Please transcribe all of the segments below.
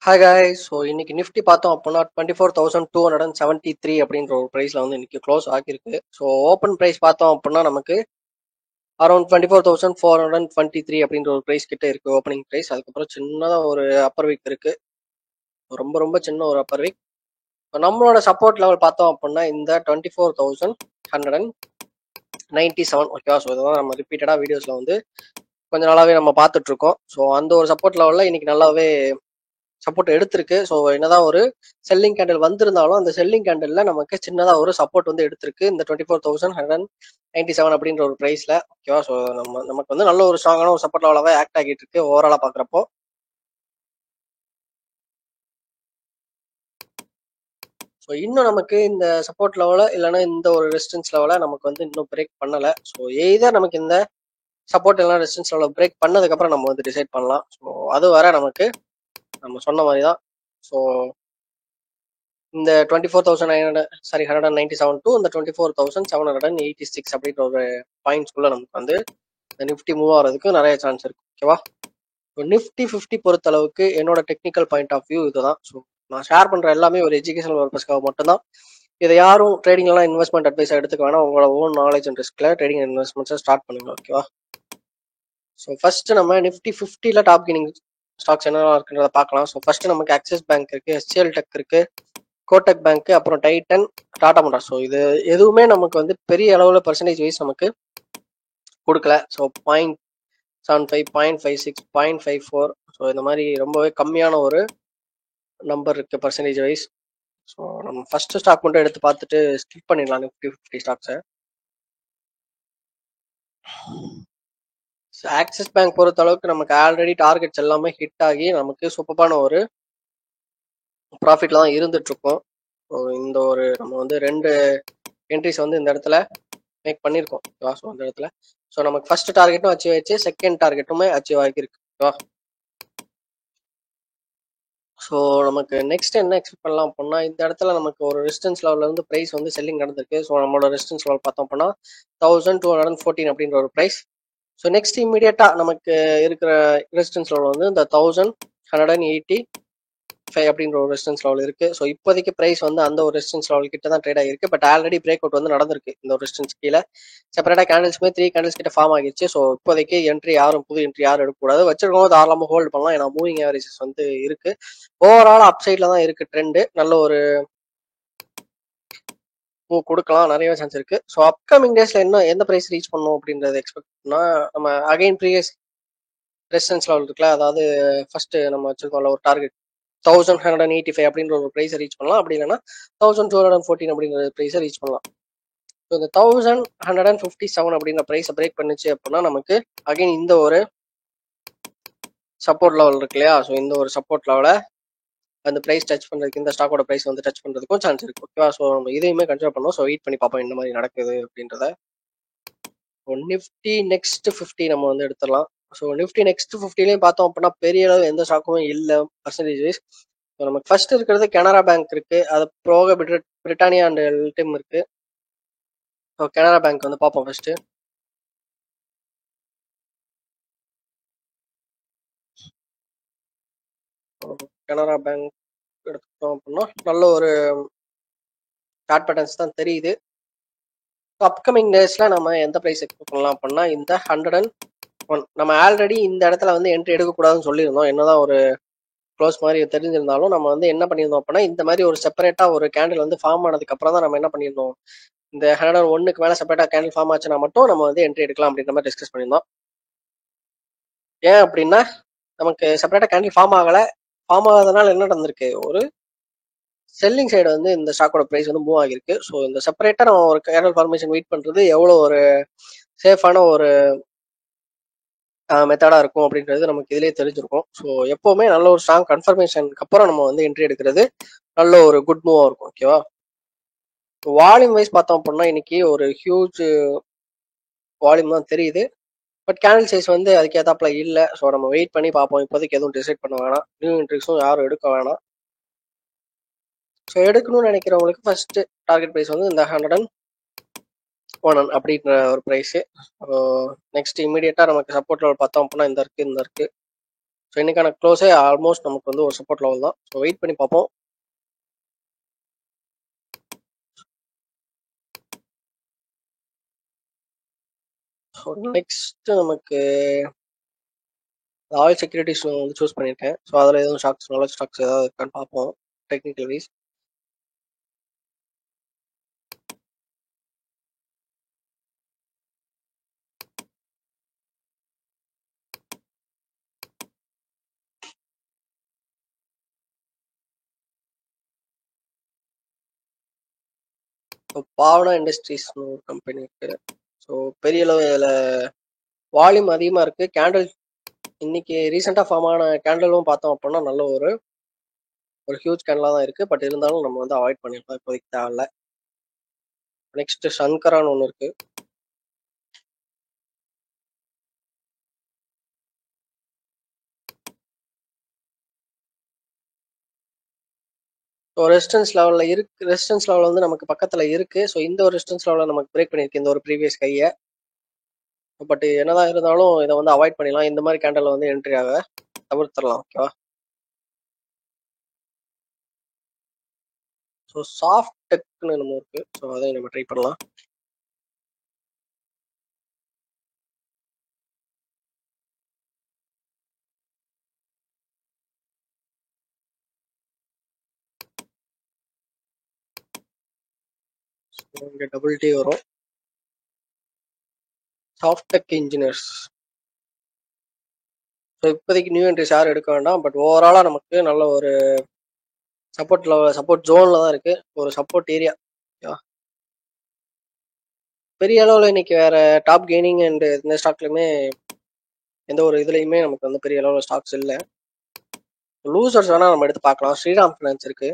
Hi guys. So இன்னைக்கு Nifty பார்த்தோம் அப்படின்னா 24,273 அப்படின்ற ஒரு ப்ரைஸ்ல வந்து இன்னைக்கு க்ளோஸ் ஆகியிருக்கு. ஸோ ஓப்பன் ப்ரைஸ் பார்த்தோம் அப்படின்னா நமக்கு அரௌண்ட் 24,423 அப்படின்ற ஒரு ப்ரைஸ் கிட்ட இருக்கு ஓப்பனிங் ப்ரைஸ். அதுக்கப்புறம் சின்னதாக ஒரு அப்பர் வீக் இருக்கு, ரொம்ப ரொம்ப சின்ன ஒரு அப்பர் வீக். நம்மளோட சப்போர்ட் லெவல் பார்த்தோம் அப்படின்னா இந்த 24,197. ஓகேவா? ஸோ இதெல்லாம் நம்ம ரிப்பீட்டடாக வீடியோஸ்ல வந்து கொஞ்ச நாளாவே நம்ம பார்த்துட்டு இருக்கோம். ஸோ அந்த ஒரு சப்போர்ட் லெவலில் இன்னைக்கு நல்லாவே சப்போர்ட் எடுத்திருக்கு. ஸோ என்னதான் ஒரு செல்லிங் கேண்டில் வந்திருந்தாலும் அந்த செல்லிங் கேண்டில்ல நமக்கு சின்னதாக ஒரு சப்போர்ட் வந்து எடுத்திருக்கு இந்த 24,197 அப்படின்ற ஒரு ப்ரைஸ்ல. ஓகேவா? ஸோ நமக்கு வந்து நல்ல ஒரு ஸ்ட்ராங்கான ஒரு சப்போர்ட் லெவலாகவே ஆக்ட் ஆகிட்டு இருக்கு ஓவராலாக பார்க்குறப்போ. ஸோ இன்னும் நமக்கு இந்த சப்போர்ட் லெவலை இல்லைன்னா இந்த ஒரு ரெசிஸ்டன்ஸ் லெவலை நமக்கு வந்து இன்னும் பிரேக் பண்ணலை. ஸோ எய்தர் நமக்கு இந்த சப்போர்ட் இல்லைனா ரெசிஸ்டன்ஸ் லெவலை பிரேக் பண்ணதுக்கப்புறம் நம்ம வந்து டிசைட் பண்ணலாம். ஸோ அது வர நமக்கு நம்ம சொன்ன மாதிரி தான். ஸோ இந்த 24,197 டு இந்த 24,786 அப்படின்ற ஒரு பாயிண்ட்ஸ்குள்ள நமக்கு வந்து இந்த நிஃப்டி மூவ் ஆகிறதுக்கு நிறைய சான்ஸ் இருக்கு. ஓகேவா? நிஃப்டி 50 பொறுத்த அளவுக்கு என்னோட டெக்னிக்கல் பாயிண்ட் ஆஃப் வியூ இதுதான். ஸோ நான் ஷேர் பண்ற எல்லாமே ஒரு எஜுகேஷனல் பர்பஸ்க்காக மட்டும்தான். இதை யாரும் ட்ரேடிங்லாம் இன்வெஸ்ட்மெண்ட் அட்வைஸ் எடுத்துக்க வேணாம். உங்களோட ஓன் நாலேஜ் அண்ட் ரிஸ்க்ல ட்ரேடிங் இன்வெஸ்ட்மெண்ட்ஸை ஸ்டார்ட் பண்ணுங்க. ஓகேவா? ஸோ ஃபர்ஸ்ட் நம்ம நிஃப்டி 50ல டாப் கெய்னிங் ஸ்டாக்ஸ் என்னெல்லாம் இருக்குன்றத பார்க்கலாம். ஸோ ஃபர்ஸ்ட் நமக்கு ஆக்சிஸ் பேங்க் இருக்கு, HCL டெக் இருக்கு, கோட்டக் பேங்க், அப்புறம் டைட்டன், டாடா மோட்டார்ஸ். ஸோ இது எதுவுமே நமக்கு வந்து பெரிய அளவில் பர்சன்டேஜ் வைஸ் நமக்கு கொடுக்கல. ஸோ 0.75, 0.56, 0.54. ஸோ இந்த மாதிரி ரொம்பவே கம்மியான ஒரு நம்பர் இருக்கு பர்சன்டேஜ் வைஸ். ஸோ நம்ம ஃபர்ஸ்ட் ஸ்டாக் மட்டும் எடுத்து பார்த்துட்டு ஸ்கிப் பண்ணிடலாம் நிஃப்டி 50 ஸ்டாக்ஸை. ஆக்சிஸ் பேங்க் பொறுத்த அளவுக்கு நமக்கு ஆல்ரெடி டார்கெட்ஸ் எல்லாமே ஹிட் ஆகி நமக்கு சூப்பரான ஒரு ப்ராஃபிட்ல தான் இருந்துட்டு இருக்கோம். இந்த ஒரு நம்ம வந்து 2 என்ட்ரிஸ் வந்து இந்த இடத்துல மேக் பண்ணியிருக்கோம். ஸோ அந்த இடத்துல ஸோ நமக்கு ஃபர்ஸ்ட் டார்கெட்டும் அச்சீவ் ஆயிடுச்சு, செகண்ட் டார்கெட்டுமே அச்சீவ் ஆகிருக்கு. ஸோ நமக்கு நெக்ஸ்ட் என்ன எக்ஸ்பெக்ட் பண்ணலாம் அப்படின்னா இந்த இடத்துல நமக்கு ஒரு ரெசிஸ்டன்ஸ் லெவலில் இருந்து ப்ரைஸ் வந்து செல்லிங் நடந்திருக்கு. ஸோ நம்மளோட ரெசிஸ்டன்ஸ் லெவல் பார்த்தோம் அப்படின்னா 1214 அப்படின்ற ஒரு ப்ரைஸ். ஸோ நெக்ஸ்ட் இமீடியட்டா நமக்கு இருக்கிற ரெசிஸ்டன்ஸ் லெவல் வந்து இந்த 1185 அப்படின்ற ஒரு ரெசிஸ்டன்ஸ் லெவல் இருக்கு. ஸோ இப்போதைக்கு பிரைஸ் வந்து அந்த ஒரு ரெசிஸ்டன்ஸ் லெவல் கிட்ட தான் ட்ரேட் ஆகிருக்கு. பட் ஆல்ரெடி பிரேக் அவுட் வந்து நடந்திருக்கு. இந்த ஒரு ரெசிஸ்டன்ஸ் கீழே செப்பரேட்டா கேண்டில்ஸ்மே 3 கேண்டில்ஸ் கிட்ட ஃபார்ம் ஆகிடுச்சு. ஸோ இப்போதைக்கு புது என்ட்ரி யாரும் எடுக்கக்கூடாது. வச்சிருக்கவங்க தாராளமாக ஹோல்டு பண்ணலாம். ஏன்னா மூவிங் ஆவரேஜஸ் வந்து இருக்கு. ஓவரால் அப் சைட்ல தான் இருக்கு ட்ரெண்ட். நல்ல ஒரு மூவ் கொடுக்கலாம், நிறைய சான்ஸ் இருக்கு. ஸோ அப்கமிங் டேஸ்ல எந்த பிரைஸ் ரீச் பண்ணும் அப்படின்றத எக்ஸ்பெக்ட் பண்ணா நம்ம அகைன் ப்ரீவியஸ் ரெசிஸ்டன்ஸ் லெவல் இருக்குல்ல, அதாவது ஃபர்ஸ்ட் நம்ம வச்சிருக்கோம்ல ஒரு டார்கெட் 1185 அப்படின்ற ஒரு ப்ரைஸை ரீச் பண்ணலாம். அப்படி இல்லைன்னா 1214 அப்படிங்கிற ப்ரைஸை ரீச் பண்ணலாம். ஸோ இந்த 1157 அப்படிங்கிற ப்ரைஸை பிரேக் பண்ணுச்சு அப்படின்னா நமக்கு அகைன் இந்த ஒரு சப்போர்ட் லெவல் இருக்கு இல்லையா? ஸோ இந்த ஒரு சப்போர்ட் லெவலை அந்த ப்ரைஸ் டச் பண்ணுறதுக்கு இந்த ஸ்டாக்கோட ப்ரைஸ் வந்து டச் பண்ணுறதுக்கும் சான்ஸ் இருக்கு. ஓகேவா? ஸோ நம்ம இதையுமே கன்சிடர் பண்ணோம். ஸோ வெயிட் பண்ணி பார்ப்போம் என்ன மாதிரி நடக்குது அப்படின்றத. நிஃப்டி நெக்ஸ்ட் 50 நம்ம வந்து எடுத்துடலாம். ஸோ நிஃப்டி நெக்ஸ்ட் 50லையும் பார்த்தோம் அப்படின்னா பெரிய அளவு எந்த ஸ்டாக்குமே இல்லை பர்சன்டேஜ் வைஸ். ஸோ நமக்கு ஃபர்ஸ்ட் இருக்கிறது கனரா பேங்க் இருக்கு, அது போக பிரிட்டானியா அண்ட் எல்டிஎம் இருக்கு. ஸோ கனரா பேங்க் வந்து பார்ப்போம் ஃபர்ஸ்ட். கனரா பேங்க் எடுத்துட்டோம் அப்படின்னா நல்ல ஒரு சார்ட் பேட்டர்ன்ஸ் தான் தெரியுது. அப்கமிங் டேஸ்ல நம்ம எந்த ப்ரைஸ் எக்ஸ்பெக்ட் பண்ணலாம் அப்படின்னா இந்த 101. நம்ம ஆல்ரெடி இந்த இடத்துல வந்து என்ட்ரி எடுக்கக்கூடாதுன்னு சொல்லியிருந்தோம். என்னதான் ஒரு க்ளோஸ் மாதிரி தெரிஞ்சிருந்தாலும் நம்ம வந்து என்ன பண்ணியிருந்தோம் அப்படின்னா இந்த மாதிரி ஒரு செப்பரேட்டா ஒரு கேண்டில் வந்து ஃபார்ம் ஆனதுக்கு அப்புறம் தான் நம்ம என்ன பண்ணியிருந்தோம், இந்த 101க்கு மேல செப்பரேட்டா கேண்டில் ஃபார்ம் ஆச்சுன்னா மட்டும் நம்ம வந்து என்ட்ரி எடுக்கலாம் அப்படின்ற மாதிரி டிஸ்கஸ் பண்ணியிருந்தோம். ஏன் அப்படின்னா நமக்கு செப்பரேட்டா கேண்டில் ஃபார்ம் ஆகாதனால என்ன நடந்திருக்கு, ஒரு செல்லிங் சைடு வந்து இந்த ஸ்டாக்கோட பிரைஸ் வந்து மூவ் ஆகிருக்கு. ஸோ இந்த செப்பரேட்டா நம்ம ஒரு கேண்டில் ஃபார்மேஷன் வெயிட் பண்றது எவ்வளோ ஒரு சேஃபான ஒரு மெத்தடா இருக்கும் அப்படின்றது நமக்கு இதுலேயே தெரிஞ்சிருக்கும். ஸோ எப்பவுமே நல்ல ஒரு ஸ்ட்ராங் கன்ஃபர்மேஷனுக்கு அப்புறம் நம்ம வந்து என்ட்ரி எடுக்கிறது நல்ல ஒரு குட் மூவா இருக்கும். ஓகேவா? வால்யூம் வைஸ் பார்த்தோம் அப்படின்னா இன்னைக்கு ஒரு ஹியூஜ் வால்யூம் தான் தெரியுது. பட் கேண்டில் சைஸ் வந்து அதுக்கு ஏத்தாப்புல இல்லை. ஸோ நம்ம வெயிட் பண்ணி பார்ப்போம். இப்போதைக்கு எதுவும் டிசைட் பண்ண வேணாம், நியூ என்ட்ரிஸும் யாரும் எடுக்க வேணாம். ஸோ எடுக்கணும்னு நினைக்கிறவங்களுக்கு ஃபர்ஸ்ட் டார்கெட் ப்ரைஸ் வந்து இந்த 101 அப்படின்ற ஒரு ப்ரைஸு. நெக்ஸ்ட் இமீடியட்டா நமக்கு சப்போர்ட் லெவல் பார்த்தோம் அப்படின்னா இந்த இருக்கு. ஸோ இன்னைக்கான க்ளோஸே ஆல்மோஸ்ட் நமக்கு வந்து ஒரு சப்போர்ட் லெவல் தான். ஸோ வெயிட் பண்ணி பார்ப்போம். ஸோ நெக்ஸ்ட் நமக்கு ஆயில் செக்யூரிட்டிஸ் வந்து சூஸ் பண்ணியிருக்கேன். ஸோ அதில் எதுவும் ஸ்டாக்ஸ் நல்ல ஸ்டாக்ஸ் ஏதாவது இருக்கான்னு பார்ப்போம் டெக்னிக்கல் வைஸ். ஸோ பாவனா இண்டஸ்ட்ரீஸ்னு ஒரு கம்பெனி இருக்கு. ஸோ பெரிய அளவு இதில் வால்யூம் அதிகமாக இருக்குது. கேண்டில் இன்னைக்கு ரீசெண்டாக ஃபார்ம் ஆன கேண்டலும் பார்த்தோம் அப்படின்னா நல்ல ஒரு ஹியூஜ் கேண்டலாக தான் இருக்குது. பட் இருந்தாலும் நம்ம வந்து அவாய்ட் பண்ணிடலாம், இப்போதைக்கு தேவையில்ல. நெக்ஸ்ட் சங்கரான்னு ஒன்று இருக்கு. ஸோ ரெசிஸ்டன்ஸ் லெவலில் இருக்கு. ரெசிஸ்டன்ஸ் லெவல் வந்து நமக்கு பக்கத்தில் இருக்கு. ஸோ இந்த ஒரு ரெசிஸ்டன்ஸ் லெவலில் நமக்கு பிரேக் பண்ணியிருக்கு இந்த ஒரு ப்ரீவியஸ் கையை. பட் என்னதான் இருந்தாலும் இதை வந்து அவாய்ட் பண்ணிடலாம். இந்த மாதிரி கேண்டல் வந்து என்ட்ரி ஆக தவிர்த்துடலாம். ஓகேவா? ஸோ சாஃப்ட் டெக்னு நம்ம இருக்கு. ஸோ அதையும் நம்ம ட்ரை பண்ணலாம். இங்கே டபுள் டி வரும். Soft tech engineers. ஸோ இப்போதைக்கு நியூ என்ட்ரிஸ் யாரும் எடுக்க வேண்டாம். பட் ஓவராலாக நமக்கு நல்ல ஒரு சப்போர்ட் ஜோனில் தான் இருக்குது. ஒரு சப்போர்ட் ஏரியா. ஓகேவா? பெரிய அளவில் இன்னைக்கு வேற டாப் கெய்னிங் அண்ட் இந்த ஸ்டாக்லையுமே எந்த ஒரு இதுலையுமே நமக்கு வந்து பெரிய அளவில் ஸ்டாக்ஸ் இல்லை. லூசர்ஸ் வேணால் நம்ம எடுத்து பார்க்கலாம். ஸ்ரீராம் ஃபினான்ஸ் இருக்கு.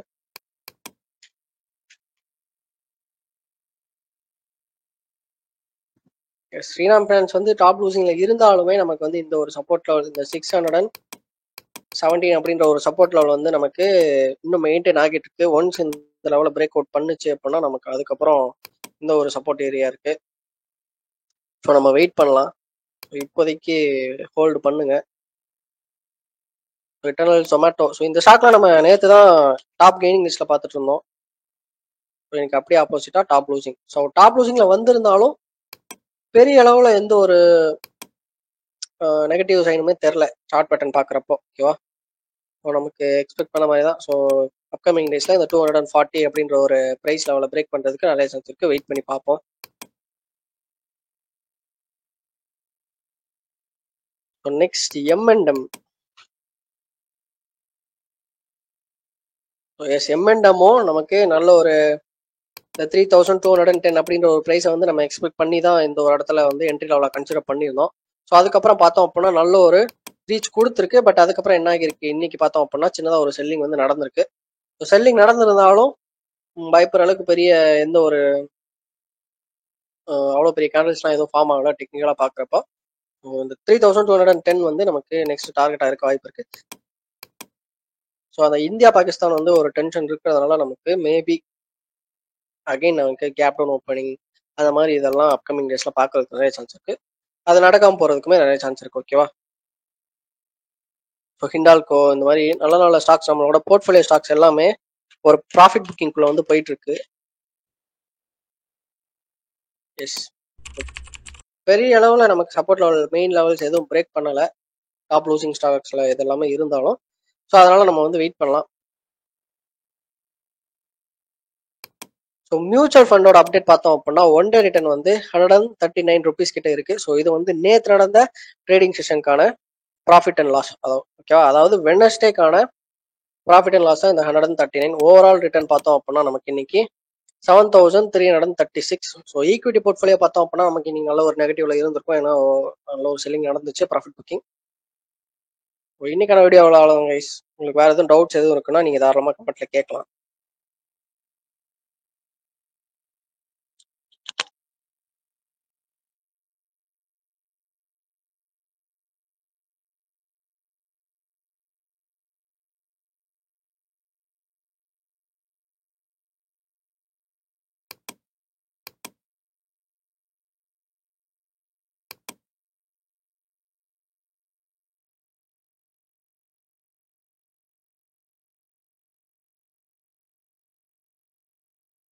ஸ்ரீராம் ஃபினான்ஸ் வந்து டாப் லூசிங்ல இருந்தாலுமே நமக்கு வந்து இந்த ஒரு சப்போர்ட் லெவல், இந்த 617 அப்படின்ற ஒரு சப்போர்ட் லெவல் வந்து நமக்கு இன்னும் மெயின்டைன் ஆகிட்டு இருக்கு. ஒன்ஸ் இந்த லெவலில் பிரேக் அவுட் பண்ணுச்சு அப்படின்னா நமக்கு அதுக்கப்புறம் இந்த ஒரு சப்போர்ட் ஏரியா இருக்கு. ஸோ நம்ம வெயிட் பண்ணலாம். இப்போதைக்கு ஹோல்டு பண்ணுங்க. ரிட்டர்னல் ஜொமேட்டோ. ஸோ இந்த ஸ்டாக்ல நம்ம நேற்று தான் டாப் கெய்னிங் லிஸ்ட்ல பார்த்துட்டு இருந்தோம். எனக்கு அப்படியே ஆப்போசிட்டா டாப் லூசிங். ஸோ டாப் லூசிங்ல வந்திருந்தாலும் பெரிய அளவில் எந்த ஒரு நெகட்டிவ் சைனுமே தெரில சார்ட் பேட்டர்ன் பார்க்குறப்போ. ஓகேவா? ஸோ நமக்கு எக்ஸ்பெக்ட் பண்ண மாதிரி தான். ஸோ அப்கமிங் டேஸில் இந்த 240 அப்படின்ற ஒரு ப்ரைஸ் லெவலில் பிரேக் பண்ணுறதுக்கு நிறைய சான்ஸ் இருக்குது. வெயிட் பண்ணி பார்ப்போம். So next momentum. எம்என்டமும் நமக்கு நல்ல ஒரு இந்த 3210 அப்படின்ற ஒரு ப்ரைஸை வந்து நம்ம எக்ஸ்பெக்ட் பண்ணி தான் இந்த ஒரு இடத்துல வந்து என்ட்ரி லெவலில் கன்சிடர் பண்ணியிருந்தோம். ஸோ அதுக்கப்புறம் பார்த்தோம் அப்படின்னா நல்ல ஒரு ரீச் கொடுத்துருக்கு. பட் அதுக்கப்புறம் என்ன ஆகிருக்கு, இன்னைக்கு பார்த்தோம் அப்படின்னா சின்னதாக ஒரு செல்லிங் வந்து நடந்திருக்கு. ஸோ செல்லிங் நடந்திருந்தாலும் பயப்படுற அளவுக்கு பெரிய எந்த ஒரு அவ்வளோ பெரிய கேண்டல்ஸ்லாம் எதுவும் ஃபார்ம் ஆகல டெக்னிக்கலாக பார்க்குறப்போ. இந்த 3210 வந்து நமக்கு நெக்ஸ்ட் டார்கெட்டாக இருக்க வாய்ப்பு இருக்கு. ஸோ அந்த இந்தியா பாகிஸ்தான் வந்து ஒரு டென்ஷன் இருக்கிறதுனால நமக்கு மேபி அகைன் நமக்கு கேப் டவுன் ஓப்பனிங் அந்த மாதிரி இதெல்லாம் அப்கமிங் டேஸ்ல பார்க்கறதுக்கு நிறைய சான்ஸ் இருக்கு. அது நடக்காம போறதுக்குமே நிறைய சான்ஸ் இருக்கு. ஓகேவா? ஸோ ஹிண்டால்கோ இந்த மாதிரி நல்ல நல்ல ஸ்டாக்ஸ், நம்மளோட போர்ட்ஃபோலியோ ஸ்டாக்ஸ் எல்லாமே ஒரு ப்ராஃபிட் புக்கிங்குள்ள வந்து போயிட்டு இருக்கு. எஸ், பெரிய அளவில் நமக்கு சப்போர்ட் லெவல் மெயின் லெவல்ஸ் எதுவும் பிரேக் பண்ணலை டாப் லூசிங் ஸ்டாக்ஸ்ல இது எல்லாமே இருந்தாலும். ஸோ அதனால நம்ம வந்து வெயிட் பண்ணலாம். ஸோ மியூச்சுவல் ஃபண்டோட அப்டேட் பார்த்தோம் அப்படின்னா ஒன் டே ரிட்டர்ன் வந்து 139 rupees கிட்ட இருக்கு. ஸோ இது வந்து நேற்று நடந்த ட்ரேடிங் செஷனுக்கான ப்ராஃபிட் அண்ட் லாஸ். ஓகேவா? அதாவது வெனஸ்டேக்கான ப்ராஃபிட் அண்ட் லாஸ் இந்த 139. ஓவரால் ரிட்டர்ன் பார்த்தோம் அப்படின்னா நமக்கு இன்னைக்கு 7336. ஸோ ஈக்விட்டி போர்ட்ஃபோலியோ பார்த்தோம் அப்படின்னா நமக்கு இன்னைக்கு நல்ல ஒரு நெகட்டிவ்ல இருந்திருக்கும். ஏன்னா நல்ல ஒரு செல்லிங் நடந்துச்சு, ப்ராஃபிட் புக்கிங். இன்னைக்கான வீடியோ அவ்வளோ கைஸ். உங்களுக்கு வேற எதுவும் டவுட்ஸ் எதுவும் இருக்குன்னா நீங்க தாராளமாக கமெண்ட்ல கேட்கலாம்.